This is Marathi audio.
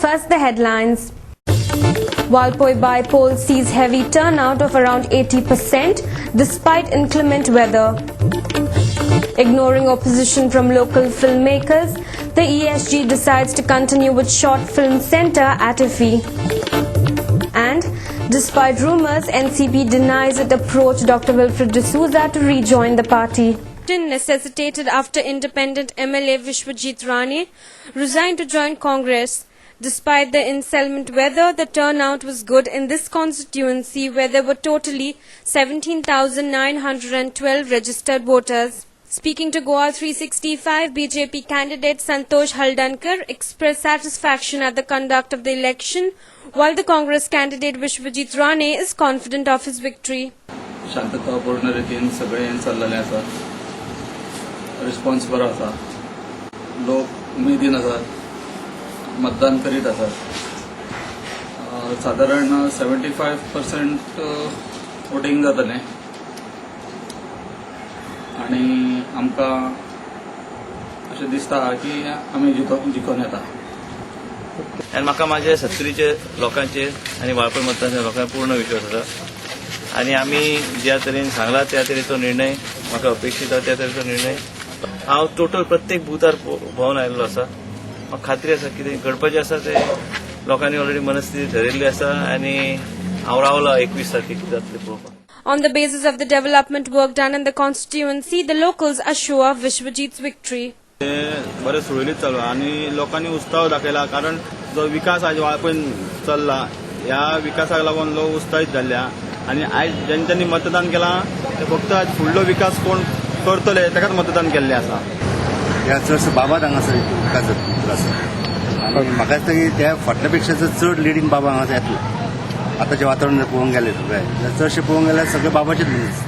First, the headlines. Walpoi by-poll sees heavy turnout of around 80% despite inclement weather. Ignoring opposition from local filmmakers, the ESG decides to continue with Short Film Centre at IFFI. And despite rumours, NCP denies it approached Dr. Wilfred D'Souza to rejoin the party. Necessitated after independent MLA Vishwajit Rane resigned to join Congress. Despite the inclement weather, the turnout was good in this constituency where there were totally 17,912 registered voters. Speaking to Goa 365, BJP candidate Santosh Haldankar expressed satisfaction at the conduct of the election, while the Congress candidate Vishwajit Rane is confident of his victory. शांततापूर्ण रीतीन सगळें चल्लेलें आसा. रिस्पॉन्स बरो आसा. लोक उमेदीन आसात. मतदान करीत आसात. साधारण 75% वोटिंग जातलें आनी आमकां अशें दिसता की आमी जिखून येता. आनी म्हाका म्हाजे सत्तरीचे लोकांचेर आनी वाळपय मतदारसंघाच्या लोकांचेर पूर्ण विश्वास आसा आनी आमी ज्या तरेन सांगला त्या तरेचो निर्णय म्हाका अपेक्षीत आसा त्या तरेचो निर्णय हांव टोटल प्रत्येक बुथार भोंवन आयिल्लो आसा. म्हाका खात्री आसा कितें घडपाचें आसा ते लोकांनी ऑलरेडी मनस्थिती ठरयल्ली आसा आनी हांव रावला 21 तारखेक कितें जातलें पळोवपाक. On the basis of the development work done in the constituency, the locals are sure of Vishwajit's victory. बरें सुरळीत चालू आनी लोकांनी उत्साह दाखयला कारण जो विकास आज वाळपयन चल्ला ह्या विकासाक लागून लोक उत्साहीत जाल्ल्या आनी आयज जेंच्यांनी मतदान केलां ते फक्त आज फुडलो विकास कोण करतले ताकाच मतदान केल्लें आसा. ह्या चडशे बाबा हांगासर विकास जातलो आसा आनी म्हाका दिसता की त्या फाटल्या पेक्षा चड लिडींग बाबा हांगासर येतले. आतांचें वातावरण पळोवंक गेलें चडशें पळोवंक गेल्यार सगळे बाबाचेच मनीस.